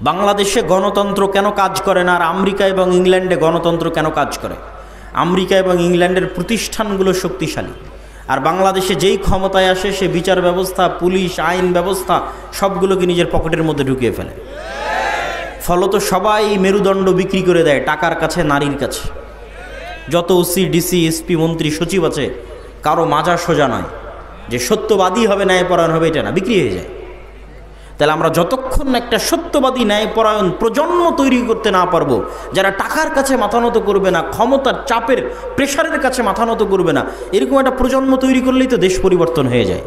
বাংলাদেশে গণতন্ত্র কেন কাজ করে না, আর আমেরিকা এবং ইংল্যান্ডে গণতন্ত্র কেন কাজ করে? আমেরিকা এবং ইংল্যান্ডের প্রতিষ্ঠানগুলো শক্তিশালী, আর বাংলাদেশে যেই ক্ষমতায় আসে সে বিচার ব্যবস্থা, পুলিশ, আইন ব্যবস্থা সবগুলোকে নিজের পকেটের মধ্যে ঢুকিয়ে ফেলে। ফলত সবাই মেরুদণ্ড বিক্রি করে দেয় টাকার কাছে, নারীর কাছে। যত ওসি, ডিসি, এসপি, মন্ত্রী, সচিব আছে, কারো মাজা সোজা নয় যে সত্যবাদী হবে, ন্যায়পরায়ণ হবে, এটা না, বিক্রি হয়ে যায়। তাহলে আমরা যতক্ষণ একটা সত্যবাদী, ন্যায়পরায়ণ প্রজন্ম তৈরি করতে না পারবো, যারা টাকার কাছে মাথা নত করবে না, ক্ষমতার চাপের প্রেশারের কাছে মাথা নত করবে না, এরকম একটা প্রজন্ম তৈরি করলেই তো দেশ পরিবর্তন হয়ে যায়।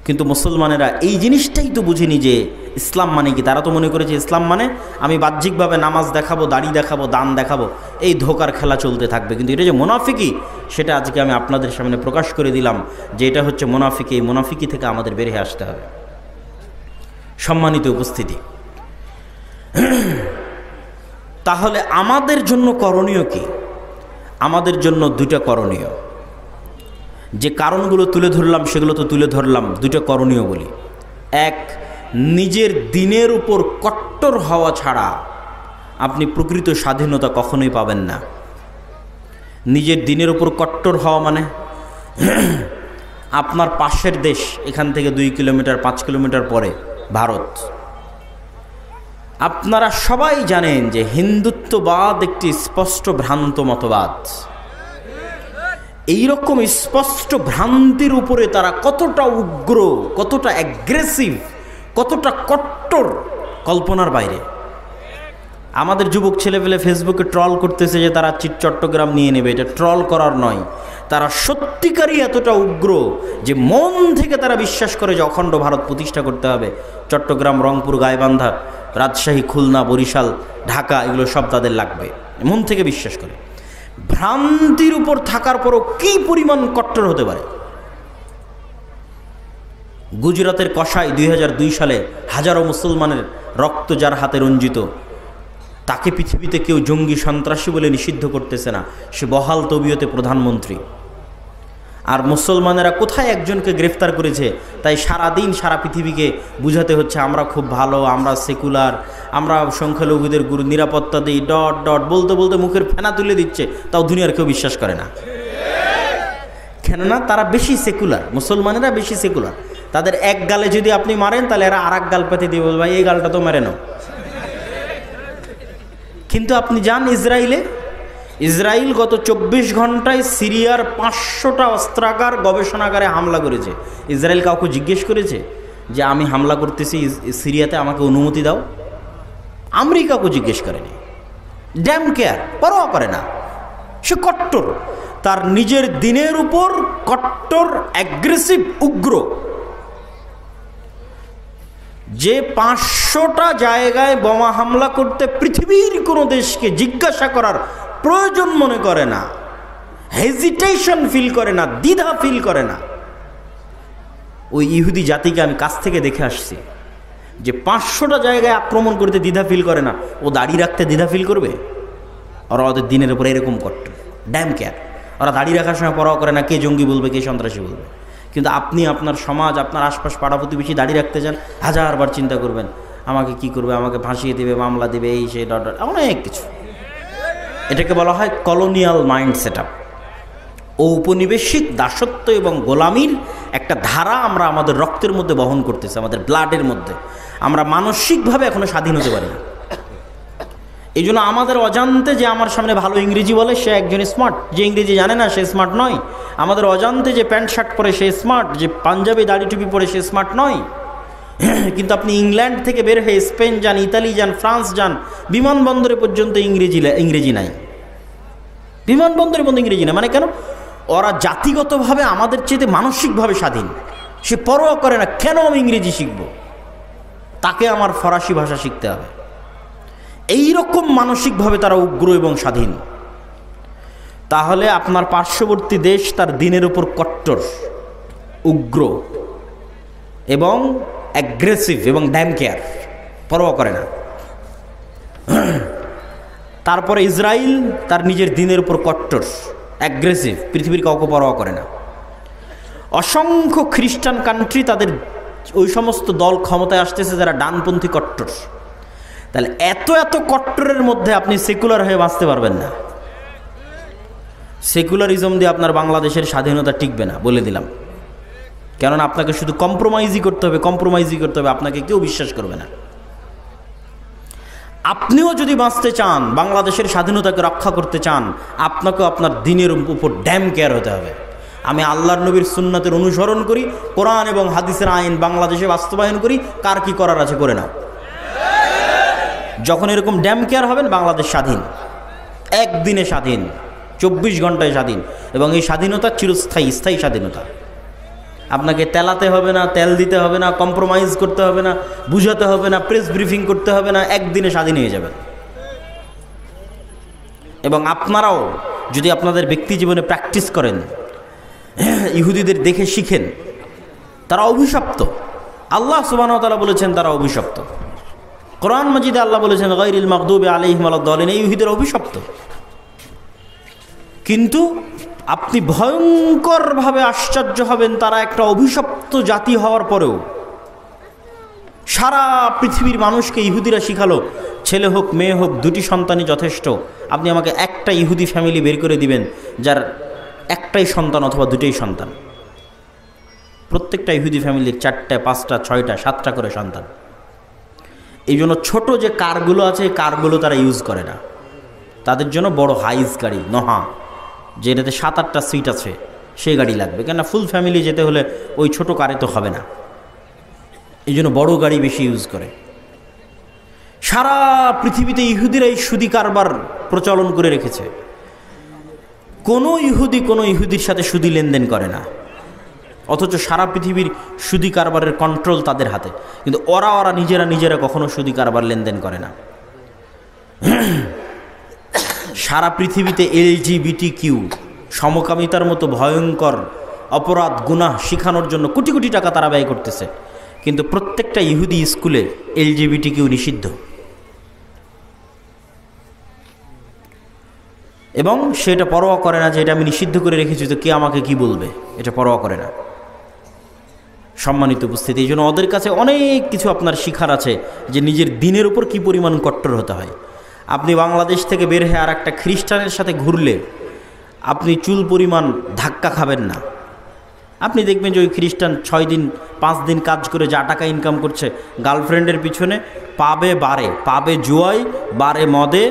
কিন্তু মুসলমানেরা এই জিনিসটাই তো বুঝেনি যে ইসলাম মানে কি। তারা তো মনে করেছে ইসলাম মানে আমি বাহ্যিকভাবে নামাজ দেখাবো, দাড়ি দেখাবো, দান দেখাবো, এই ধোকার খেলা চলতে থাকবে। কিন্তু এটা যে মুনাফিকি, সেটা আজকে আমি আপনাদের সামনে প্রকাশ করে দিলাম যে এটা হচ্ছে মুনাফিকি। এই মুনাফিকি থেকে আমাদের বের হয়ে আসতে হবে। সম্মানিত উপস্থিতি, তাহলে আমাদের জন্য করণীয় কি? আমাদের জন্য দুইটা করণীয়। যে কারণগুলো তুলে ধরলাম সেগুলো তো তুলে ধরলাম, দুটো করণীয় বলি। এক, নিজের দিনের উপর কট্টর হওয়া ছাড়া আপনি প্রকৃত স্বাধীনতা কখনোই পাবেন না। নিজের দিনের উপর কট্টর হওয়া মানে আপনার পাশের দেশ, এখান থেকে 2 কিলোমিটার 5 কিলোমিটার পরে ভারত। আপনারা সবাই জানেন যে হিন্দুত্ববাদ একটি স্পষ্ট ভ্রান্ত মতবাদ। এইরকম স্পষ্ট ভ্রান্তির উপরে তারা কতটা উগ্র, কতটা অ্যাগ্রেসিভ, কতটা কট্টর, কল্পনার বাইরে। আমাদের যুবক ছেলেপেলে ফেসবুকে ট্রল করতেছে যে তারা চট্টগ্রাম নিয়ে নেবে। এটা ট্রল করার নয়, তারা সত্যিকারই এতটা উগ্র যে মন থেকে তারা বিশ্বাস করে যে অখণ্ড ভারত প্রতিষ্ঠা করতে হবে। চট্টগ্রাম, রংপুর, গাইবান্ধা, রাজশাহী, খুলনা, বরিশাল, ঢাকা, এগুলো সব তাদের লাগবে, মন থেকে বিশ্বাস করে। ভ্রান্তির উপর থাকার পরও কি পরিমাণ কট্টর হতে পারে! গুজরাতের কসাই 2002 সালে হাজারো মুসলমানের রক্ত যার হাতে রঞ্জিত, তাকে পৃথিবীতে কেউ জঙ্গি, সন্ত্রাসী বলে নিষিদ্ধ করতেছে না। সে বহাল তবিয়তে প্রধানমন্ত্রী। আর মুসলমানেরা কোথায় একজনকে গ্রেফতার করেছে, তাই সারাদিন সারা পৃথিবীকে বুঝাতে হচ্ছে আমরা খুব ভালো, আমরা সেকুলার, আমরা সংখ্যালঘুদের গুরু নিরাপত্তা দিই, ডট ডট বলতে বলতে মুখের ফেনা তুলে দিচ্ছে। তাও দুনিয়ার কেউ বিশ্বাস করে না। কেননা তারা বেশি সেকুলার, মুসলমানেরা বেশি সেকুলার। তাদের এক গালে যদি আপনি মারেন, তাহলে এরা আর এক গাল পেতে দিয়ে বলবে ভাই এই গালটা তো মেরে নাও। কিন্তু আপনি যান ইসরায়েলে, ইসরায়েল গত 24 ঘন্টায় সিরিয়ার 500টা অস্ত্রাগার, গবেষণাগারে হামলা করেছে। ইসরায়েল কাউকে জিজ্ঞেস করেছে যে আমি হামলা করতেছি সিরিয়াতে, আমাকে অনুমতি দাও? আমেরিকাকে জিজ্ঞেস করেনি। ড্যাম কেয়ার, পরোয়া করে না। সে কট্টর, তার নিজের দিনের উপর কট্টর, অ্যাগ্রেসিভ, উগ্র। যে 500টা জায়গায় বোমা হামলা করতে পৃথিবীর কোনো দেশকে জিজ্ঞাসা করার প্রয়োজন মনে করে না, হেজিটেশন ফিল করে না, দ্বিধা ফিল করে না। ওই ইহুদি জাতিকে আমি কাছ থেকে দেখে আসছি যে 500টা জায়গায় আক্রমণ করতে দ্বিধা ফিল করে না, ও দাঁড়িয়ে রাখতে দ্বিধা ফিল করবে? ওরা ওদের দিনের উপরে এরকম কট্টর, ড্যাম কেয়ার। ওরা দাঁড়িয়ে রাখার সময় পরোয়া করে না কে জঙ্গি বলবে, কে সন্ত্রাসী বলবে। কিন্তু আপনি আপনার সমাজ, আপনার আশপাশ, পাড়া প্রতিবেশী দাঁড়িয়ে রাখতে চান, হাজারবার চিন্তা করবেন আমাকে কি করবে, আমাকে ফাঁসিয়ে দেবে, মামলা দেবে, এই সেই ডট, অনেক কিছু। এটাকে বলা হয় কলোনিয়াল মাইন্ড সেট আপ। ঔপনিবেশিক দাসত্ব এবং গোলামির একটা ধারা আমরা আমাদের রক্তের মধ্যে বহন করতেছি, আমাদের ব্লাডের মধ্যে। আমরা মানসিকভাবে এখনো স্বাধীন হতে পারি না। এই জন্য আমাদের অজান্তে যে আমার সামনে ভালো ইংরেজি বলে সে একজন স্মার্ট, যে ইংরেজি জানে না সে স্মার্ট নয়। আমাদের অজান্তে যে প্যান্ট শার্ট পরে সে স্মার্ট, যে পাঞ্জাবি দাড়ি টুপি পরে সে স্মার্ট নয়। কিন্তু আপনি ইংল্যান্ড থেকে বের হয়ে স্পেন যান, ইতালি যান, ফ্রান্স যান, বিমানবন্দরে পর্যন্ত ইংরেজি নাই। বিমানবন্দরে পর্যন্ত ইংরেজি নাই। মানে কেন? ওরা জাতিগতভাবে আমাদের চেয়ে মানসিকভাবে স্বাধীন। সে পরোয়া করে না কেন আমি ইংরেজি শিখব, তাকে আমার ফরাসি ভাষা শিখতে হবে। এইরকম মানসিকভাবে তারা উগ্র এবং স্বাধীন। তাহলে আপনার পার্শ্ববর্তী দেশ তার দিনের উপর কট্টর, উগ্র এবং অ্যাগ্রেসিভ এবং ড্যাম কেয়ার, পরোয়া করে না। তারপরে ইসরায়েল তার নিজের দিনের উপর কট্টর, অ্যাগ্রেসিভ, পৃথিবীর কাউকে পরোয়া করে না। অসংখ্য খ্রিস্টান কান্ট্রি তাদের ওই সমস্ত দল ক্ষমতায় আসতেছে যারা ডানপন্থী কট্টর। তাহলে এত এত কট্টরের মধ্যে আপনি সেকুলার হয়ে বাঁচতে পারবেন না। সেকুলারিজম দিয়ে আপনার বাংলাদেশের স্বাধীনতা টিকবে না, বলে দিলাম। কেননা আপনাকে শুধু কম্প্রোমাইজই করতে হবে, আপনাকে কেউ বিশ্বাস করবে না। আপনিও যদি বাঁচতে চান, বাংলাদেশের স্বাধীনতাকে রক্ষা করতে চান, আপনাকেও আপনার দিনের উপর ড্যাম কেয়ার হতে হবে। আমি আল্লাহর নবীর সুন্নাতের অনুসরণ করি, কোরআন এবং হাদিসের আইন বাংলাদেশে বাস্তবায়ন করি, কার কি করার আছে করে নাও। যখন এরকম ড্যাম কেয়ার হবেন, বাংলাদেশ স্বাধীন, একদিনে স্বাধীন, 24 ঘন্টায় স্বাধীন। এবং এই স্বাধীনতা চিরস্থায়ী, স্থায়ী স্বাধীনতা। আপনাকে তেলাতে হবে না, তেল দিতে হবে না, কম্প্রোমাইজ করতে হবে না, বুঝাতে হবে না, প্রেস ব্রিফিং করতে হবে না, একদিনে স্বাধীন হয়ে যাবেন। এবং আপনারাও যদি আপনাদের ব্যক্তি জীবনে প্র্যাকটিস করেন, ইহুদিদের দেখে শিখেন, তারা অভিশপ্ত। আল্লাহ সুবহানাহু ওয়া তাআলা বলেছেন তারা অভিশপ্ত। কোরআন মাজিদে আল্লাহ বলেছেন গায়রিল মাগদুবি আলাইহিম ওয়ালাদ-দালিন, এই ইহুদিরা অভিশপ্ত। কিন্তু আপনি ভয়ঙ্করভাবে আশ্চর্য হবেন, তারা একটা অভিশপ্ত জাতি হওয়ার পরেও সারা পৃথিবীর মানুষকে ইহুদিরা শিখালো, ছেলে হোক মেয়ে হোক, দুটি সন্তানই যথেষ্ট। আপনি আমাকে একটা ইহুদি ফ্যামিলি বের করে দিবেন যার একটাই সন্তান অথবা দুটোই সন্তান। প্রত্যেকটা ইহুদি ফ্যামিলির 4টা, 5টা, 6টা, 7টা করে সন্তান। এই জন্য ছোটো যে কারগুলো আছে, এই কারগুলো তারা ইউজ করে না। তাদের জন্য বড় হাইস গাড়ি, নহা, যেটাতে 7-8টা সিট আছে, সেই গাড়ি লাগবে। কেননা ফুল ফ্যামিলি যেতে হলে ওই ছোট কারে তো হবে না, এই জন্য বড় গাড়ি বেশি ইউজ করে। সারা পৃথিবীতে ইহুদিরা এই সুদি কারবার প্রচলন করে রেখেছে। কোনো ইহুদির সাথে সুদি লেনদেন করে না, অথচ সারা পৃথিবীর সুদি কারবারের কন্ট্রোল তাদের হাতে। কিন্তু ওরা নিজেরা কখনো সুদি কারবার লেনদেন করে না। সারা পৃথিবীতে LGBTQ সমকামিতার মতো ভয়ঙ্কর অপরাধ গুনাহ শিখানোর জন্য কোটি কোটি টাকা তারা ব্যয় করতেছে, কিন্তু প্রত্যেকটা ইহুদি স্কুলে LGBTQ নিষিদ্ধ। এবং সেটা পরোয়া করে না যে এটা আমি নিষিদ্ধ করে রেখেছি তো কে আমাকে কি বলবে, এটা পরোয়া করে না। সম্মানিত উপস্থিতি, এই জন্য ওদের কাছে অনেক কিছু আপনার শিখার আছে যে নিজের দিনের উপর কি পরিমাণ কট্টর হতে হয়। আপনি বাংলাদেশ থেকে বের হয়ে আর একটা খ্রিস্টানের সাথে ঘুরলে আপনি চুল পরিমাণ ধাক্কা খাবেন না। আপনি দেখবেন যে ওই খ্রিস্টান 6 দিন 5 দিন কাজ করে যা টাকা ইনকাম করছে, গার্লফ্রেন্ডের পিছনে, পাবে জুয়ায়, বারে মদে,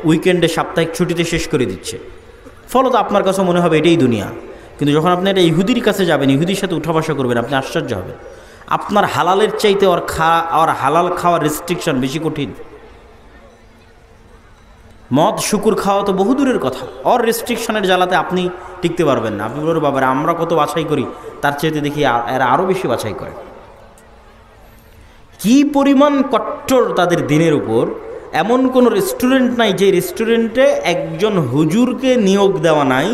উইকেন্ডে সাপ্তাহিক ছুটিতে শেষ করে দিচ্ছে। ফলত আপনার কাছে মনে হবে এটাই দুনিয়া। কিন্তু যখন আপনি একটা ইহুদির কাছে যাবেন, ইহুদির সাথে উঠা বসা করবেন, আপনি আশ্চর্য হবেন। আপনার হালালের চাইতে ওর হালাল খাওয়ার রেস্ট্রিকশন বেশি কঠিন। মদ শুকুর খাওয়া তো বহু দূরের কথা, ওর রেস্ট্রিকশনের জ্বালাতে আপনি টিকতে পারবেন না। আপনি বলবেন বাবারা আমরা কত বাছাই করি, তার চাইতে দেখি এরা আরও বেশি বাছাই করে। কি পরিমাণ কট্টর তাদের দিনের উপর। এমন কোনো রেস্টুরেন্ট নাই যে রেস্টুরেন্টে একজন হুজুরকে নিয়োগ দেওয়া নাই,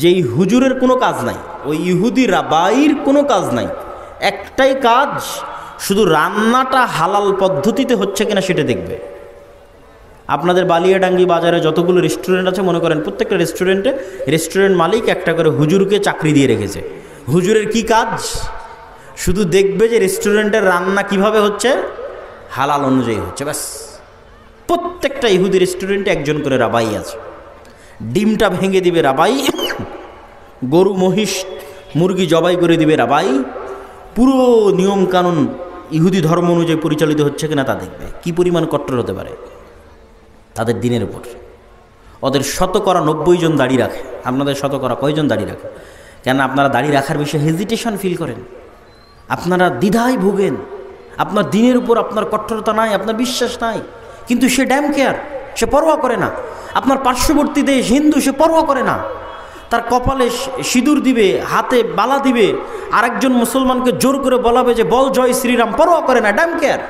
যেই হুজুরের কোনো কাজ নাই, ওই ইহুদি রাবাইর কোনো কাজ নাই। একটাই কাজ, শুধু রান্নাটা হালাল পদ্ধতিতে হচ্ছে কিনা সেটা দেখবে। আপনাদের বালিয়াডাঙ্গি বাজারে যতগুলো রেস্টুরেন্ট আছে, মনে করেন প্রত্যেকটা রেস্টুরেন্ট মালিক একটা করে হুজুরকে চাকরি দিয়ে রেখেছে। হুজুরের কি কাজ? শুধু দেখবে যে রেস্টুরেন্টের রান্না কিভাবে হচ্ছে, হালাল অনুযায়ী হচ্ছে, ব্যাস। প্রত্যেকটা ইহুদি রেস্টুরেন্টে একজন করে রাবাই আছে। ডিমটা ভেঙে দিবে রাবাই, গরু মহিষ মুরগি জবাই করে দিবে রাবাই। পুরো নিয়ম কানুন ইহুদি ধর্ম অনুযায়ী পরিচালিত হচ্ছে কিনা তা দেখবে। কি পরিমাণ কট্টর হতে পারে তাদের দিনের উপর। ওদের 90 জন দাড়ি রাখে, আপনাদের কয়জন দাড়ি রাখে? কেন আপনারা দাড়ি রাখার বিষয়ে হেজিটেশন ফিল করেন, আপনারা দ্বিধায় ভোগেন। আপনার দিনের উপর আপনার কট্টরতা নাই, আপনার বিশ্বাস নাই, কিন্তু সে ড্যাম কেয়ার, সে পরোয়া করে না। আপনার পার্শ্ববর্তী দেশ হিন্দু, সে পরোয়া করে না। তার কপালে সিঁদুর দিবে, হাতে বালা দিবে, আরেকজন মুসলমানকে জোর করে বলাবে যে বল জয় শ্রীরাম, পরোয়া করে না, ড্যাম কেয়ার।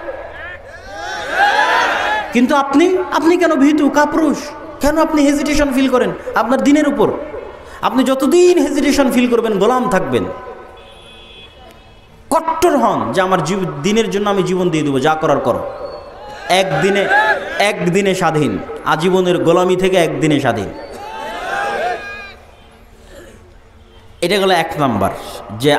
কিন্তু আপনি কেন ভীতু কাপুরুষ? কেন আপনি হেজিটেশন ফিল করেন আপনার দিনের উপর? আপনি যতদিন হেজিটেশন ফিল করবেন গোলাম থাকবেন। কট্টর হন যে আমার দিনের জন্য আমি জীবন দিয়ে দেবো, যা করার করো। একদিনে স্বাধীন, আজীবনের গোলামি থেকে একদিনে স্বাধীন। এটা গেল এক নাম্বার, যে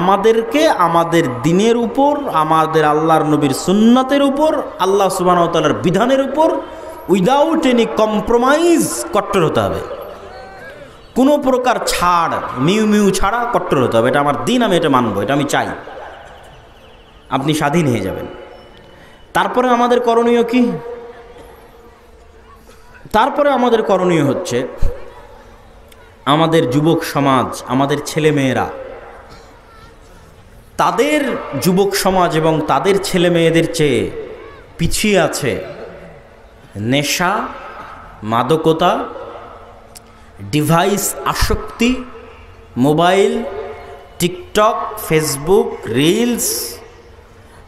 আমাদেরকে আমাদের দিনের উপর, আমাদের আল্লাহর নবীর সুন্নাতের উপর, আল্লাহ সুবহানাহু ওয়া তাআলার বিধানের উপর উইদাউট এনি কম্প্রোমাইজ কট্টর হতে হবে। কোনো প্রকার ছাড়, মিউ ছাড়া কট্টর হতে হবে। এটা আমার দিন, আমি এটা মানবো, এটা আমি চাই। আপনি স্বাধীন হয়ে যাবেন। তারপরে আমাদের করণীয় কি? তারপরে আমাদের করণীয় হচ্ছে আমাদের যুবক সমাজ, আমাদের ছেলেমেয়েরা, তাদের যুবক সমাজ এবং তাদের ছেলেমেয়েদের চেয়ে পিছিয়ে আছে নেশা, মাদকতা, ডিভাইস আসক্তি, mobile, TikTok, Facebook, reels,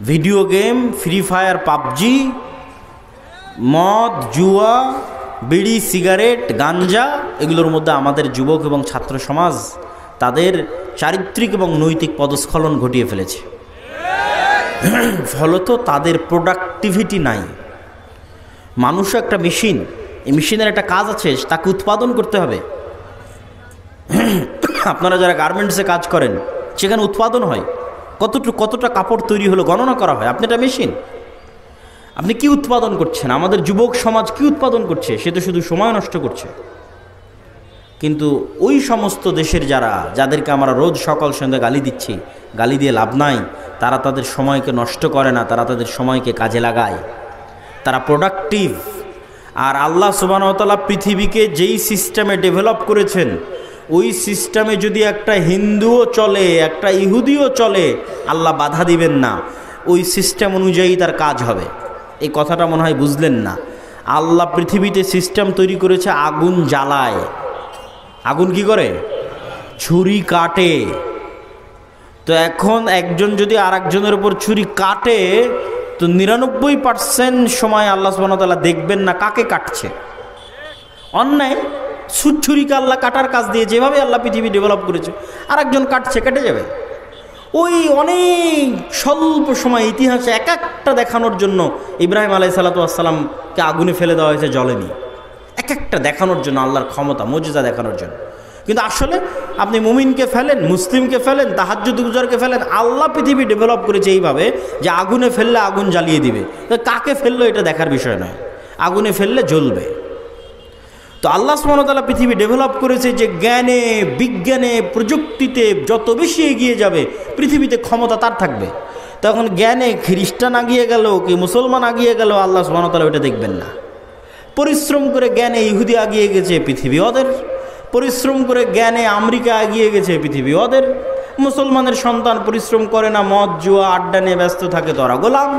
video game, free fire, PUBG, মদ, জুয়া, বিড়ি, সিগারেট, গাঞ্জা, এগুলোর মধ্যে আমাদের যুবক এবং ছাত্র সমাজ তাদের চারিত্রিক এবং নৈতিক পদস্খলন ঘটিয়ে ফেলেছে। ফলত তাদের প্রোডাক্টিভিটি নাই। মানুষ একটা মেশিন, এই মেশিনের একটা কাজ আছে, তাকে উৎপাদন করতে হবে। আপনারা যারা গার্মেন্টসে কাজ করেন, সেখানে উৎপাদন হয়, কতটা কাপড় তৈরি হলো গণনা করা হয়। আপনি একটা মেশিন, আপনি কি উৎপাদন করছেন? আমাদের যুবক সমাজ কি উৎপাদন করছে? সে তো শুধু সময় নষ্ট করছে। কিন্তু ওই সমস্ত দেশের যাদেরকে আমরা রোজ সকাল সন্ধ্যা গালি দিচ্ছি, গালি দিয়ে লাভ নাই। তারা তাদের সময়কে নষ্ট করে না, তারা তাদের সময়কে কাজে লাগায়, তারা প্রোডাক্টিভ। আর আল্লাহ সুবহানাহু ওয়া তাআলা পৃথিবীকে যেই সিস্টেমে ডেভেলপ করেছেন, ওই সিস্টেমে যদি একটা হিন্দুও চলে, একটা ইহুদিও চলে, আল্লাহ বাধা দিবেন না। ওই সিস্টেম অনুযায়ী তার কাজ হবে। এই কথাটা মনে হয় বুঝলেন না। আল্লাহ পৃথিবীতে সিস্টেম তৈরি করেছে, আগুন জ্বালায়। আগুন কি করে? ছুরি কাটে। তো এখন একজন যদি আর একজনের উপর ছুরি কাটে, তো 99% সময় আল্লাহ সুবহানাহু ওয়া তাআলা দেখবেন না কাকে কাটছে। অন্যায় ছুরিকে আল্লাহ কাটার কাজ দিয়ে, যেভাবে আল্লাহ পৃথিবী ডেভেলপ করেছে, আর একজন কাটছে, কেটে যাবে। ওই অনেক স্বল্প সময় ইতিহাসে এক একটা দেখানোর জন্য ইব্রাহিম আলাইহিস সালাতু ওয়াস সালামকে আগুনে ফেলে দেওয়া হয়েছে, জ্বলেনি। এক একটা দেখানোর জন্য, আল্লাহর ক্ষমতা, মুজিজা দেখানোর জন্য। কিন্তু আসলে আপনি মুমিনকে ফেলেন, মুসলিমকে ফেলেন, তাহাজ্জুদ গুজারকে ফেলেন, আল্লাহ পৃথিবী ডেভেলপ করেছে এইভাবে যে আগুনে ফেললে আগুন জ্বালিয়ে দিবে। তো কাকে ফেললো এটা দেখার বিষয় নয়, আগুনে ফেললে জ্বলবে। তো আল্লাহ সুবহানাহু ওয়া তাআলা পৃথিবী ডেভেলপ করেছে যে জ্ঞানে, বিজ্ঞানে, প্রযুক্তিতে যত বেশি এগিয়ে যাবে, পৃথিবীতে ক্ষমতা তার থাকবে। তখন জ্ঞানে খ্রিস্টান আগিয়ে গেল কি মুসলমান আগিয়ে গেল, আল্লাহ সুবহানাহু ওয়া তাআলা ওটা দেখবেন না। পরিশ্রম করে জ্ঞানে ইহুদি আগিয়ে গেছে, পৃথিবী ওদের। পরিশ্রম করে জ্ঞানে আমেরিকা এগিয়ে গেছে, পৃথিবী ওদের। মুসলমানের সন্তান পরিশ্রম করে না, মদ জুয়া আড্ডা নিয়ে ব্যস্ত থাকে, তোরা গোলাম।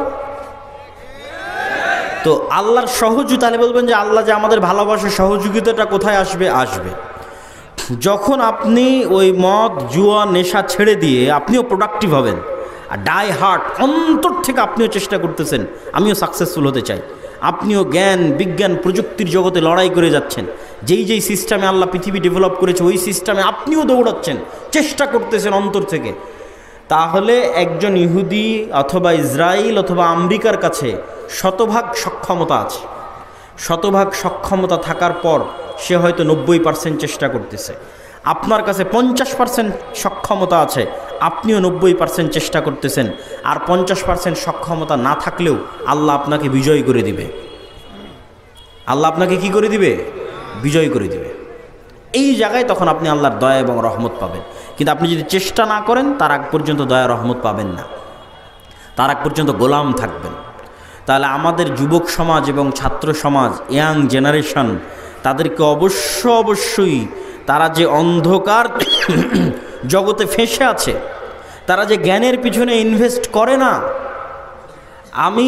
তো আল্লাহর সহযোগিতা, তাহলে বলবেন যে আল্লাহ যে আমাদের ভালোবাসে, সহযোগিতাটা কোথায় আসবে? আসবে যখন আপনি ওই মদ জুয়া নেশা ছেড়ে দিয়ে আপনিও প্রোডাক্টিভ হবেন। আর ডাই হার্ট, অন্তর থেকে আপনিও চেষ্টা করতেছেন, আমিও সাকসেসফুল হতে চাই। আপনিও জ্ঞান বিজ্ঞান প্রযুক্তির জগতে লড়াই করে যাচ্ছেন। যেই সিস্টেমে আল্লাহ পৃথিবী ডেভেলপ করেছে, ওই সিস্টেমে আপনিও দৌড়াচ্ছেন, চেষ্টা করতেছেন অন্তর থেকে। তাহলে একজন ইহুদি অথবা ইসরায়েল অথবা আমেরিকার কাছে শতভাগ সক্ষমতা আছে। শতভাগ সক্ষমতা থাকার পর সে হয়তো 90% চেষ্টা করতেছে। আপনার কাছে 50% সক্ষমতা আছে, আপনিও 90% চেষ্টা করতেছেন। আর 50% সক্ষমতা না থাকলেও আল্লাহ আপনাকে বিজয় করে দিবে। আল্লাহ আপনাকে কি করে দিবে? বিজয় করে দিবে। এই জায়গায় তখন আপনি আল্লাহর দয়া এবং রহমত পাবেন। কিন্তু আপনি যদি চেষ্টা না করেন, তার আগ পর্যন্ত দয়া রহমত পাবেন না, তার আগ পর্যন্ত গোলাম থাকবেন। তাহলে আমাদের যুবক সমাজ এবং ছাত্র সমাজ, ইয়াং জেনারেশন, তাদেরকে অবশ্যই তারা যে অন্ধকার জগতে ফেঁসে আছে, তারা যে জ্ঞানের পিছনে ইনভেস্ট করে না। আমি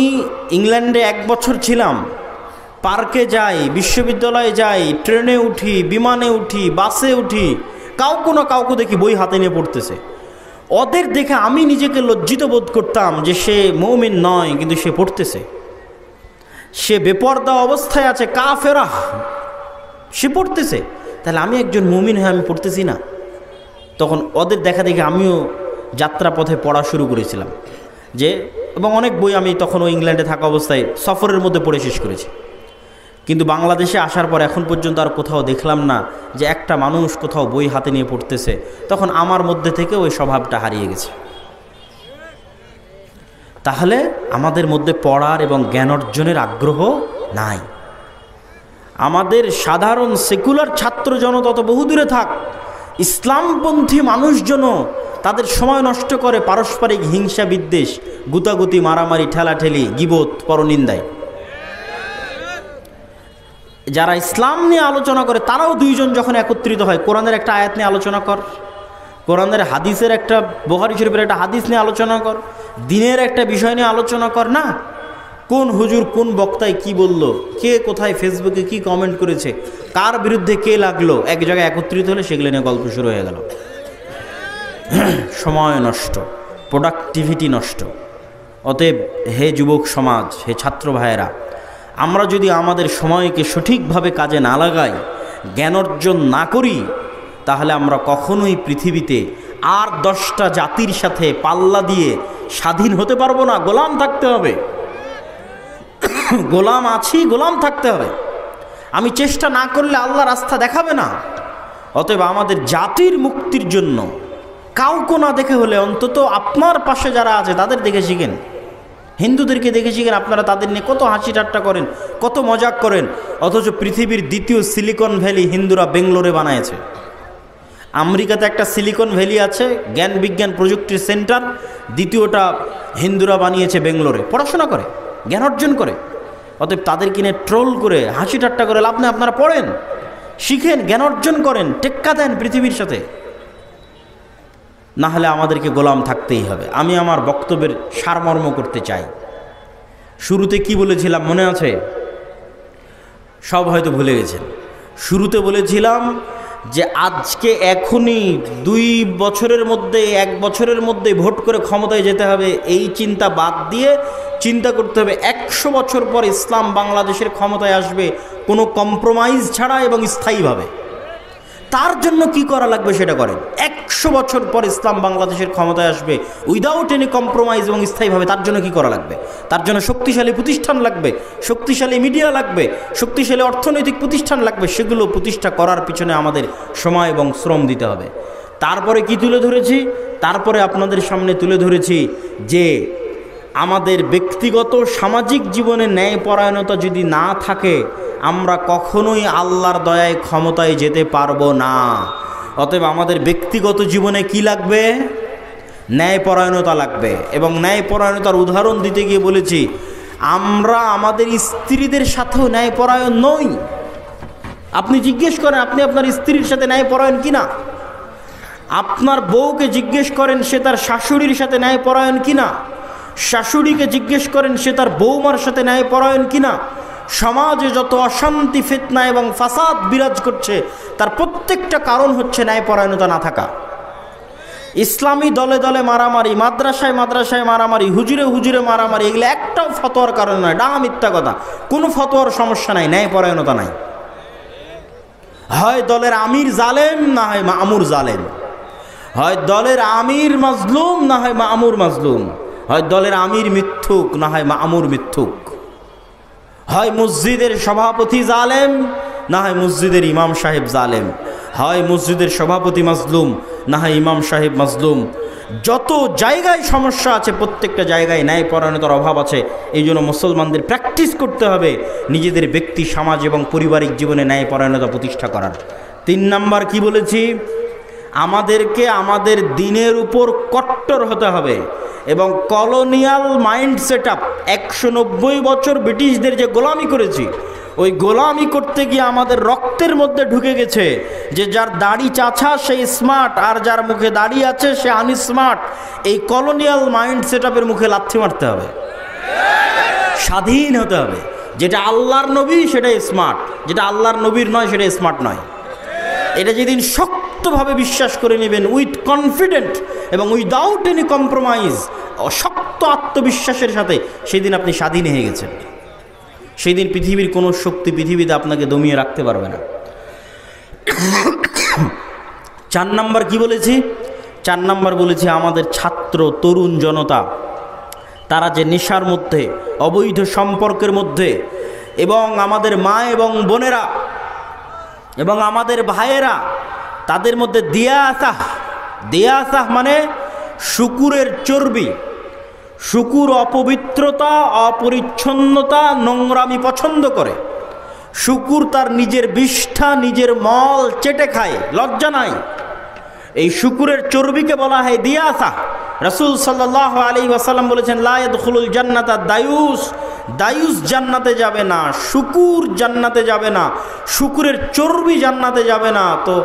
ইংল্যান্ডে 1 বছর ছিলাম, পার্কে যাই, বিশ্ববিদ্যালয়ে যাই, ট্রেনে উঠি, বিমানে উঠি, বাসে উঠি, কাউকে দেখি বই হাতে নিয়ে পড়তেছে। ওদের দেখে আমি নিজেকে লজ্জিত বোধ করতাম যে সে মুমিন নয়, কিন্তু সে পড়তেছে। সে বেপরদা অবস্থায় আছে, কাফেরা, সে পড়তেছে। তাহলে আমি একজন মুমিন হয়ে আমি পড়তেছি না? তখন ওদের দেখা দেখে আমিও যাত্রাপথে পড়া শুরু করেছিলাম এবং অনেক বই আমি তখন ইংল্যান্ডে থাকা অবস্থায় সফরের মধ্যে পড়ে শেষ করেছি। কিন্তু বাংলাদেশে আসার পর এখন পর্যন্ত আর কোথাও দেখলাম না যে একটা মানুষ কোথাও বই হাতে নিয়ে পড়তেছে। তখন আমার মধ্যে থেকে ওই স্বভাবটা হারিয়ে গেছে। তাহলে আমাদের মধ্যে পড়ার এবং জ্ঞান অর্জনের আগ্রহ নাই। আমাদের সাধারণ সেকুলার ছাত্র জনতা তো বহুদূরে থাক, ইসলামপন্থী মানুষজন তাদের সময় নষ্ট করে পারস্পরিক হিংসা বিদ্বেষ, গুতাগুতি, মারামারি, ঠেলাঠেলি, গীবত, পরনিন্দায়। যারা ইসলাম নিয়ে আলোচনা করে তারাও দুইজন যখন একত্রিত হয়, কোরআনের একটা আয়াত নিয়ে আলোচনা কর, কোরআনের হাদিসের একটা, বুখারী শরীফের একটা হাদিস নিয়ে আলোচনা কর, দিনের একটা বিষয় নিয়ে আলোচনা কর। না, কোন হুজুর কোন বক্তায় কি বলল, কে কোথায় ফেসবুকে কি কমেন্ট করেছে, কার বিরুদ্ধে কে লাগলো, এক জায়গায় একত্রিত হলে সেগুলো নিয়ে গল্প শুরু হয়ে গেল। সময় নষ্ট, প্রোডাক্টিভিটি নষ্ট। অতএব হে যুবক সমাজ, হে ছাত্র ভাইয়েরা, আমরা যদি আমাদের সময়কে সঠিকভাবে কাজে না লাগাই, জ্ঞান অর্জন না করি, তাহলে আমরা কখনোই পৃথিবীতে আর 10টা জাতির সাথে পাল্লা দিয়ে স্বাধীন হতে পারবো না। গোলাম থাকতে হবে, গোলাম আছি, গোলাম থাকতে হবে। আমি চেষ্টা না করলে আল্লাহ রাস্তা দেখাবে না। অতএব আমাদের জাতির মুক্তির জন্য কাউকে না দেখে হলে অন্তত আপনার পাশে যারা আছে তাদের দেখে শিখেন। হিন্দুদেরকে দেখে শিখেন, আপনারা তাদের নিয়ে কত হাসি ঠাট্টা করেন, কত মজাক করেন, অথচ পৃথিবীর দ্বিতীয় সিলিকন ভ্যালি হিন্দুরা বেঙ্গলোরে বানায়ছে। আমেরিকাতে একটা সিলিকন ভ্যালি আছে, জ্ঞান বিজ্ঞান প্রযুক্তির সেন্টার, দ্বিতীয়টা হিন্দুরা বানিয়েছে বেঙ্গলোরে। পড়াশোনা করে, জ্ঞান অর্জন করে। অতএব তাদের কিনে ট্রোল করে হাসি ঠাট্টা করে লাভ নেই। আপনারা পড়েন, শিখেন, জ্ঞান অর্জন করেন, টেক্কা দেন পৃথিবীর সাথে। না হলে আমাদেরকে গোলাম থাকতেই হবে। আমি আমার বক্তব্যের সারমর্ম করতে চাই। শুরুতে কি বলেছিলাম মনে আছে? সব হয়তো ভুলে গেছেন। শুরুতে বলেছিলাম যে আজকে এখনই 2 বছরের মধ্যে, 1 বছরের মধ্যে ভোট করে ক্ষমতায় যেতে হবে, এই চিন্তা বাদ দিয়ে চিন্তা করতে হবে 100 বছর পর ইসলাম বাংলাদেশের ক্ষমতায় আসবে কোনো কম্প্রোমাইজ ছাড়া এবং স্থায়ীভাবে। তার জন্য কি করা লাগবে সেটা করেন। 100 বছর পর ইসলাম বাংলাদেশের ক্ষমতায় আসবে উইদাউট এনি কম্প্রোমাইজ এবং স্থায়ীভাবে। তার জন্য কি করা লাগবে? তার জন্য শক্তিশালী প্রতিষ্ঠান লাগবে, শক্তিশালী মিডিয়া লাগবে, শক্তিশালী অর্থনৈতিক প্রতিষ্ঠান লাগবে। সেগুলো প্রতিষ্ঠা করার পিছনে আমাদের সময় এবং শ্রম দিতে হবে। তারপরে কি তুলে ধরেছি? তারপরে আপনাদের সামনে তুলে ধরেছি যে আমাদের ব্যক্তিগত সামাজিক জীবনে ন্যায়পরায়ণতা যদি না থাকে, আমরা কখনোই আল্লাহর দয়ায় ক্ষমতায় যেতে পারবো না। অতএব আমাদের ব্যক্তিগত জীবনে কি লাগবে? ন্যায়পরায়ণতা লাগবে। এবং ন্যায়পরায়ণতার উদাহরণ দিতে গিয়ে বলেছি, আমরা আমাদের স্ত্রীদের সাথেও ন্যায়পরায়ণ নই। আপনি জিজ্ঞেস করেন আপনি আপনার স্ত্রীর সাথে ন্যায়পরায়ণ কিনা। আপনার বউকে জিজ্ঞেস করেন সে তার শাশুড়ির সাথে ন্যায়পরায়ণ কিনা। শাশুড়িকে জিজ্ঞেস করেন সে তার বৌমার সাথে ন্যায়পরায়ণ কিনা। সমাজে যত অশান্তি, ফিতনা এবং ফাসাদ বিরাজ করছে তার প্রত্যেকটা কারণ হচ্ছে ন্যায়পরায়ণতা না থাকা। ইসলামী দলে দলে মারামারি, মাদ্রাসায় মাদ্রাসায় মারামারি, হুজুরে হুজুরে মারামারি, এগুলো একটাও ফতোয়ার কারণ নয়, ডাঙা মিথ্যা কথা। কোনো ফতোয়ার সমস্যা নাই, ন্যায়পরায়ণতা নাই। হয় দলের আমির জালেম, না হয় মামুর জালেম। হয় দলের আমির মাজলুম, না হয় মামুর মাজলুম। হয় দলের আমির মিথ্যুক, না হয় মামুর মিথ্যুক। হয় মসজিদের সভাপতি জালেম, না হয় মসজিদের ইমাম সাহেব জালেম। হয় মসজিদের সভাপতি মাজলুম, না হয় ইমাম সাহেব মাজলুম। যত জায়গায় সমস্যা আছে প্রত্যেকটা জায়গায় ন্যায়পরায়ণতার অভাব আছে। এই জন্য মুসলমানদের প্র্যাকটিস করতে হবে নিজেদের ব্যক্তি, সমাজ এবং পারিবারিক জীবনে ন্যায়পরায়ণতা প্রতিষ্ঠা করার। 3 নাম্বার কি বলেছি? আমাদেরকে আমাদের দিনের উপর কট্টর হতে হবে এবং কলোনিয়াল মাইন্ড সেট আপ, 190 বছর ব্রিটিশদের যে গোলামি করেছি, ওই গোলামি করতে গিয়ে আমাদের রক্তের মধ্যে ঢুকে গেছে যে যার দাড়ি চাছা সে স্মার্ট, আর যার মুখে দাড়ি আছে সে আনস্মার্ট। এই কলোনিয়াল মাইন্ড সেট আপের মুখে লাথি মারতে হবে, স্বাধীন হতে হবে। যেটা আল্লাহর নবী সেটাই স্মার্ট, যেটা আল্লাহর নবীর নয় সেটা স্মার্ট নয়। এটা যেদিন শক্তভাবে বিশ্বাস করে নেবেন উইথ কনফিডেন্ট এবং উইদাউট এনি কম্প্রোমাইজ, শক্ত আত্মবিশ্বাসের সাথে, সেদিন আপনি স্বাধীন হয়ে গেছেন। সেই দিন পৃথিবীর কোনো শক্তি পৃথিবীতে আপনাকে দমিয়ে রাখতে পারবে না। 4 নাম্বার কি বলেছি? 4 নাম্বার বলেছি আমাদের ছাত্র তরুণ জনতা, তারা যে নেশার মধ্যে, অবৈধ সম্পর্কের মধ্যে, এবং আমাদের মা এবং বোনেরা এবং আমাদের ভাইয়েরা, তাদের মধ্যে দিয়াসাহ মানে শুকুরের চর্বি। শুকুর অপবিত্রতা, অপরিচ্ছন্নতা, নোংরামি পছন্দ করে। শুকুর তার নিজের বিষ্ঠা, নিজের মল চেটে খায়, লজ্জা নাই। এই শুকুরের চর্বিকে বলা হয় দিয়াসাহ। রাসূল সাল্লাল্লাহু আলাইহি ওয়াসাল্লাম বলেছেন, লা ইয়াদখুলুল জান্নাতা দায়ুস, দায়ুস জান্নাতে যাবে না, শুকুর জান্নাতে যাবে না, শুকুরের চর্বি জান্নাতে যাবে না। তো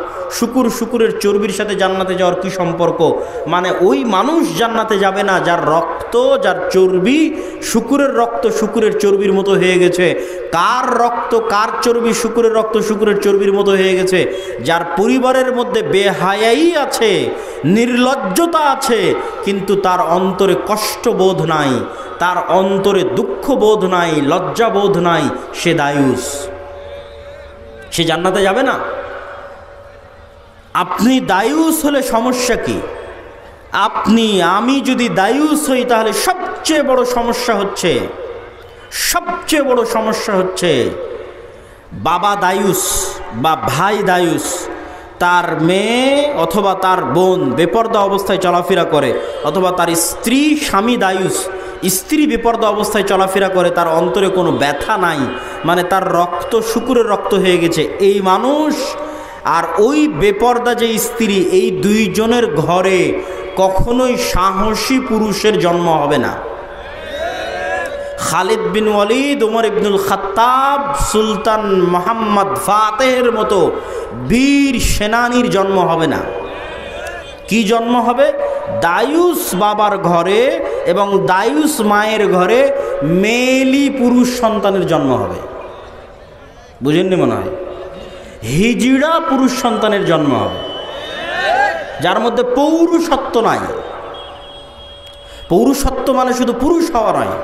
শুকুরের চর্বির সাথে জান্নাতে যাওয়ার কি সম্পর্ক? মানে ওই মানুষ জান্নাতে যাবে না যার রক্ত, যার চর্বি শুকুরের রক্ত শুকুরের চর্বির মতো হয়ে গেছে। কার রক্ত, কার চর্বি শুকুরের রক্ত শুকুরের চর্বির মতো হয়ে গেছে? যার পরিবারের মধ্যে বেহায়াই আছে, নির্লজ্জতা আছে, কিন্তু তার অন্তরে কষ্টবোধ নাই, তার অন্তরে দুঃখ বোধ নাই, লজ্জা বোধ নাই, সে দায়ুস, সে জান্নাতে যাবে না। আপনি দায়ুস হলে সমস্যা কি? আমি যদি দায়ুস হই তাহলে সবচেয়ে বড় সমস্যা হচ্ছে বাবা দায়ুস বা ভাই দায়ুস, তার মেয়ে অথবা তার বোন বেপরদা অবস্থায় চলাফেরা করে, অথবা তার স্বামী দায়ুস, স্ত্রী বেপরদা অবস্থায় চলাফেরা করে, তার অন্তরে কোনো ব্যথা নাই, মানে তার রক্ত শুকুরের রক্ত হয়ে গেছে। এই মানুষ আর ওই বেপরদা যে স্ত্রী, এই দুইজনের ঘরে কখনোই সাহসী পুরুষের জন্ম হবে না। খালিদ বিন ওয়ালিদ, ওমর ইবনুল খাত্তাব, সুলতান মোহাম্মদ ফাতেহের মতো বীর সেনানীর জন্ম হবে না। কি জন্ম হবে? দায়ুস বাবার ঘরে এবং দায়ুস মায়ের ঘরে মেয়েলি পুরুষ সন্তানের জন্ম হবে। বুঝেননি মনে হয়? হিজড়া পুরুষ সন্তানের জন্ম হবে, যার মধ্যে পৌরুষত্ব নাই। পৌরুষত্ব মানে শুধু পুরুষ হওয়া নয়,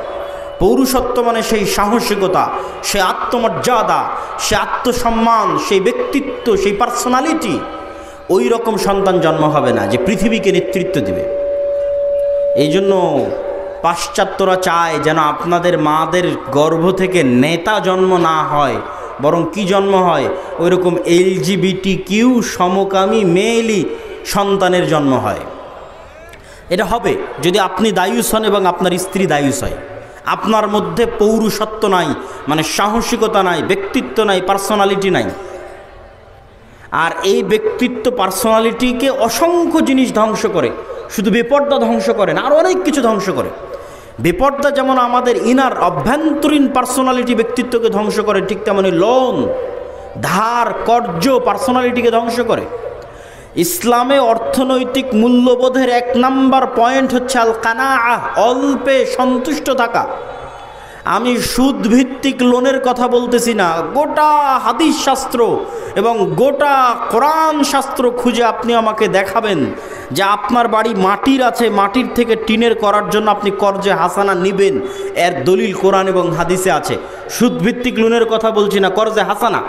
পৌরুষত্ব মানে সেই সাহসিকতা, সে আত্মমর্যাদা, সে আত্মসম্মান, সেই ব্যক্তিত্ব, সেই পার্সোনালিটি। ওই রকম সন্তান জন্ম হবে না যে পৃথিবীকে নেতৃত্ব দিবে। এই জন্য পাশ্চাত্যরা চায় যেন আপনাদের মাদের গর্ভ থেকে নেতা জন্ম না হয়, বরং কি জন্ম হয়? ওই রকম LGBTQ সমকামী মেয়েলি সন্তানের জন্ম হয়। এটা হবে যদি আপনি দায়ুস হন এবং আপনার স্ত্রী দায়ুস হয়। আপনার মধ্যে পৌরুষত্ব নাই, মানে সাহসিকতা নাই, ব্যক্তিত্ব নাই, পার্সোনালিটি নাই। আর এই ব্যক্তিত্ব পার্সোনালিটিকে অসংখ্য জিনিস ধ্বংস করে, শুধু বেপর্দা ধ্বংস করে না, আর অনেক কিছু ধ্বংস করে। বেপর্দা যেমন আমাদের ইনার অভ্যন্তরীণ পার্সোনালিটি ব্যক্তিত্বকে ধ্বংস করে, ঠিক তেমনি লোন, ধার, কর্য পার্সোনালিটিকে ধ্বংস করে। ইসলামে অর্থনৈতিক মূল্যবোধের 1 নাম্বার পয়েন্ট হচ্ছে আল কানাআহ, অল্পে সন্তুষ্ট থাকা। আমি সুদ ভিত্তিক লোনের কথা বলতেছি না, গোটা হাদিস শাস্ত্র এবং গোটা কোরআন শাস্ত্র খুঁজে আপনি আমাকে দেখাবেন যে আপনার বাড়ি মাটির আছে, মাটির থেকে টিনের করার জন্য আপনি কর্জে হাসানা নেবেন, এর দলিল কোরআন এবং হাদিসে আছে। সুদ ভিত্তিক লোনের কথা বলছি না, কর্জে হাসানা।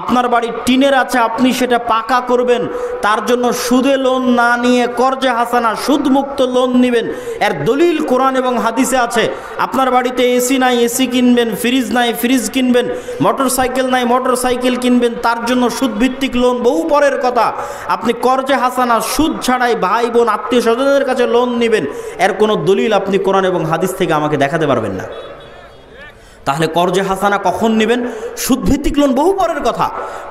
আপনার বাড়ি টিনের আছে, আপনি সেটা পাকা করবেন, তার জন্য সুদে লোন না নিয়ে কর্জে হাসানা সুদমুক্ত লোন নেবেন, এর দলিল কোরআন এবং হাদিসে আছে। আপনার বাড়িতে এসি নাই, এসি কিনবেন, ফ্রিজ নাই, ফ্রিজ কিনবেন, মোটর সাইকেল নাই, মোটর সাইকেল কিনবেন, তার জন্য সুদ ভিত্তিক লোন বহু পরের কথা। আপনি কর্জে হাসানা সুদ ছাড়াই ভাই বোন আত্মীয় স্বজনের কাছে লোন নেবেন, এর কোনো দলিল আপনি কোরআন এবং হাদিস থেকে আমাকে দেখাতে পারবেন না। তাহলে কর্জে হাসানা কখন নেবেন? সুদভিত্তিক লোন বহু পরের কথা।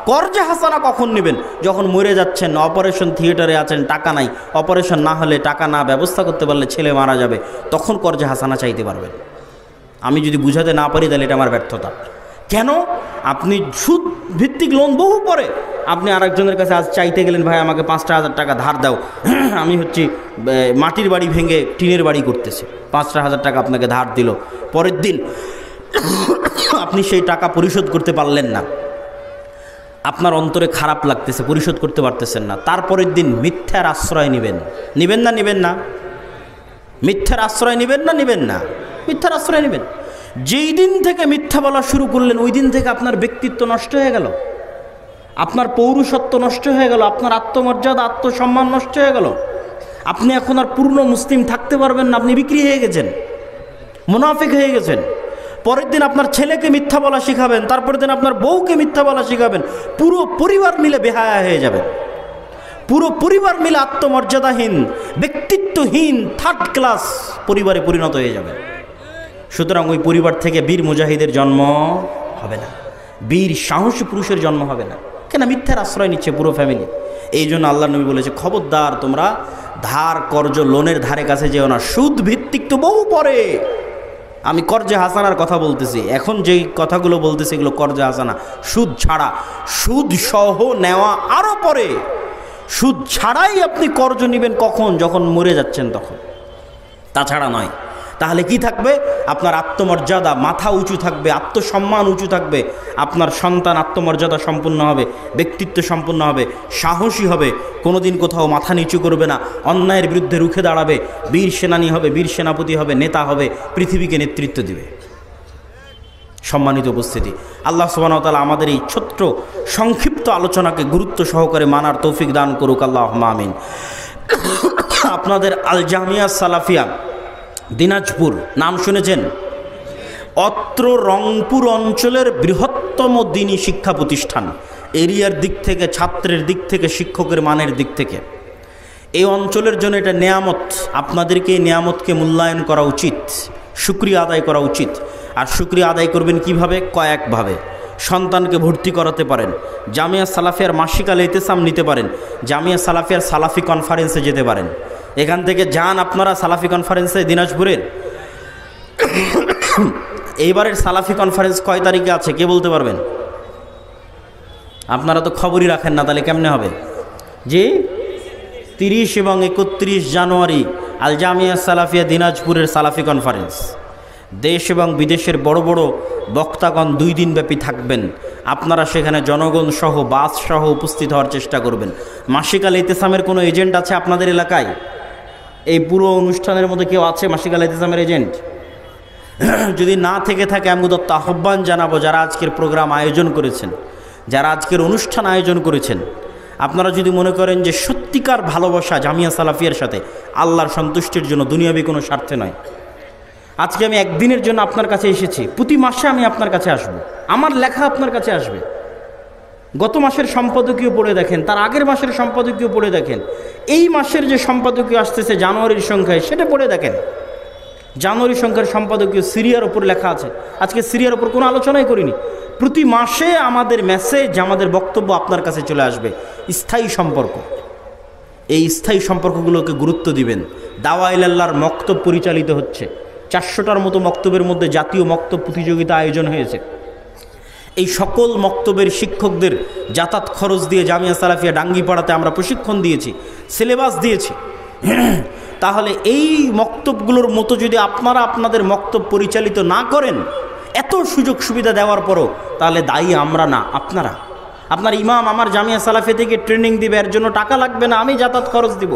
কর্জে হাসানা কখন নেবেন? যখন মরে যাচ্ছেন, অপারেশন থিয়েটারে আছেন, টাকা নাই, অপারেশন না হলে, টাকা না ব্যবস্থা করতে পারলে ছেলে মারা যাবে, তখন কর্জে হাসানা চাইতে পারবেন। আমি যদি বুঝাতে না পারি তাহলে এটা আমার ব্যর্থতা। কেন? আপনি সুদ ভিত্তিক লোন বহু পরে, আপনি আরেকজনের কাছে আজ চাইতে গেলেন, ভাই আমাকে 5,000 টাকা ধার দাও, আমি মাটির বাড়ি ভেঙে টিনের বাড়ি করতেছি, 5,000 টাকা আপনাকে ধার দিল। পরের দিন আপনি সেই টাকা পরিশোধ করতে পারলেন না, আপনার অন্তরে খারাপ লাগতেছে, পরিশোধ করতে পারতেছেন না। তারপরের দিন মিথ্যার আশ্রয় নেবেন না? মিথ্যার আশ্রয় নেবেন না? মিথ্যার আশ্রয় নেবেন। যেই দিন থেকে মিথ্যা বলা শুরু করলেন, ওই দিন থেকে আপনার ব্যক্তিত্ব নষ্ট হয়ে গেল, আপনার পৌরুষত্ব নষ্ট হয়ে গেল, আপনার আত্মমর্যাদা, আত্মসম্মান নষ্ট হয়ে গেল। আপনি এখন আর পূর্ণ মুসলিম থাকতে পারবেন না, আপনি বিক্রি হয়ে গেছেন, মুনাফিক হয়ে গেছেন। পরের দিন আপনার ছেলেকে মিথ্যা বলা শিখাবেন, তারপরের দিন আপনার বউকে মিথ্যা বলা শিখাবেন। পুরো পরিবার মিলে বেহায়া হয়ে যাবেন, পুরো পরিবার মিলে আত্মমর্যাদাহীন, ব্যক্তিত্বহীন, থার্ড ক্লাস পরিবারে পরিণত হয়ে যাবে। সুতরাং ওই পরিবার থেকে বীর মুজাহিদের জন্ম হবে না, বীর সাহসী পুরুষের জন্ম হবে না। কেন? মিথ্যার আশ্রয় নিচ্ছে পুরো ফ্যামিলি। এই জন্য আল্লাহ নবী বলেছে, খবরদার তোমরা ধার কর্জ লোনের ধারে কাছে যেও না। সুদ ভিত্তিক তো বহু পরে, আমি কর্জে হাসানার কথা বলতেছি, এখন যেই কথাগুলো বলতেছি এগুলো কর্জে হাসানা, সুদ ছাড়া। সুদ সহ নেওয়া আরও পরে। সুদ ছাড়াই আপনি কর্জ নেবেন কখন? যখন মরে যাচ্ছেন তখন, তাছাড়া নয়। তাহলে কি থাকবে? আপনার আত্মমর্যাদা, মাথা উঁচু থাকবে, আত্মসম্মান উঁচু থাকবে, আপনার সন্তান আত্মমর্যাদা সম্পন্ন হবে, ব্যক্তিত্ব সম্পন্ন হবে, সাহসী হবে, কোনোদিন কোথাও মাথা নিচু করবে না, অন্যায়ের বিরুদ্ধে রুখে দাঁড়াবে, বীর সেনানী হবে, বীর সেনাপতি হবে, নেতা হবে, পৃথিবীকে নেতৃত্ব দিবে। সম্মানিত উপস্থিতি, আল্লাহ সুবহানাহু ওয়া তাআলা আমাদের এই ছোট্ট সংক্ষিপ্ত আলোচনাকে গুরুত্ব সহকারে মানার তৌফিক দান করুক, আল্লাহুম্মা আমিন। আপনাদের আল জামিয়া সালাফিয়া দিনাজপুর নাম শুনেছেন? অত্র রংপুর অঞ্চলের বৃহত্তম দ্বীনী শিক্ষা প্রতিষ্ঠান, এরিয়ার দিক থেকে, ছাত্রের দিক থেকে, শিক্ষকের মানের দিক থেকে। এই অঞ্চলের জন্য এটা নেয়ামত। আপনাদেরকে এই নেয়ামতকে মূল্যায়ন করা উচিত, শুকরিয়া আদায় করা উচিত। আর শুকরিয়া আদায় করবেন কিভাবে? কয়েকভাবে। সন্তানকে ভর্তি করাতে পারেন, জামিয়া সালাফিয়ার মাসিক আল ইতিসাম নিতে পারেন, জামিয়া সালাফিয়ার সালাফি কনফারেন্সে যেতে পারেন। এখান থেকে যান আপনারা সালাফি কনফারেন্সে দিনাজপুরের। এইবারের সালাফি কনফারেন্স কয় তারিখে আছে কে বলতে পারবেন? আপনারা তো খবরই রাখেন না, তাহলে কেমনে হবে? যে 30 এবং 31 জানুয়ারি আল জামিয়া সালাফিয়া দিনাজপুরের সালাফি কনফারেন্স। দেশ এবং বিদেশের বড় বড় বক্তাগণ 2 দিন ব্যাপী থাকবেন। আপনারা সেখানে জনগণ সহ, বাস সহ উপস্থিত হওয়ার চেষ্টা করবেন। মাসিক আল ইতিসামের কোনো এজেন্ট আছে আপনাদের এলাকায়? এই পুরো অনুষ্ঠানের মধ্যে কেউ আছে মাসিক আল ইতিসামের এজেন্ট? যদি না থেকে থাকে, আমি উদাত্ত আহ্বান জানাবো, যারা আজকের প্রোগ্রাম আয়োজন করেছেন, যারা আজকের অনুষ্ঠান আয়োজন করেছেন, আপনারা যদি মনে করেন যে সত্যিকার ভালোবাসা জামিয়া সালাফিয়ার সাথে, আল্লাহর সন্তুষ্টির জন্য, দুনিয়াবি কোনো স্বার্থে নয়, আজকে আমি একদিনের জন্য আপনার কাছে এসেছি, প্রতি মাসে আমি আপনার কাছে আসব, আমার লেখা আপনার কাছে আসবে। গত মাসের সম্পাদকীয় পড়ে দেখেন, তার আগের মাসের সম্পাদকীয় পড়ে দেখেন, এই মাসের যে সম্পাদকীয় আসতেছে জানুয়ারির সংখ্যায়, সেটা পড়ে দেখেন। জানুয়ারি সংখ্যার সম্পাদকীয় সিরিয়ার ওপর লেখা আছে। আজকে সিরিয়ার ওপর কোনো আলোচনাই করিনি। প্রতি মাসে আমাদের মেসেজ, আমাদের বক্তব্য আপনার কাছে চলে আসবে। স্থায়ী সম্পর্ক, এই স্থায়ী সম্পর্কগুলোকে গুরুত্ব দিবেন। দাওয়া ইলাল্লাহর মক্তব পরিচালিত হচ্ছে। 400টার মতো মক্তবের মধ্যে জাতীয় মক্তব প্রতিযোগিতা আয়োজন হয়েছে। এই সকল মক্তবের শিক্ষকদের যাতায়াত খরচ দিয়ে জামিয়া সালাফিয়া ডাঙ্গিপাড়াতে আমরা প্রশিক্ষণ দিয়েছি, সিলেবাস দিয়েছি। তাহলে এই মক্তবগুলোর মতো যদি আপনারা আপনাদের মক্তব পরিচালিত না করেন, এত সুযোগ সুবিধা দেওয়ার পরও, তাহলে দায়ী আমরা না, আপনারা। আপনার ইমাম আমার জামিয়া সালাফিয়া থেকে ট্রেনিং দিবে, এর জন্য টাকা লাগবে না, আমি যাতায়াত খরচ দিব।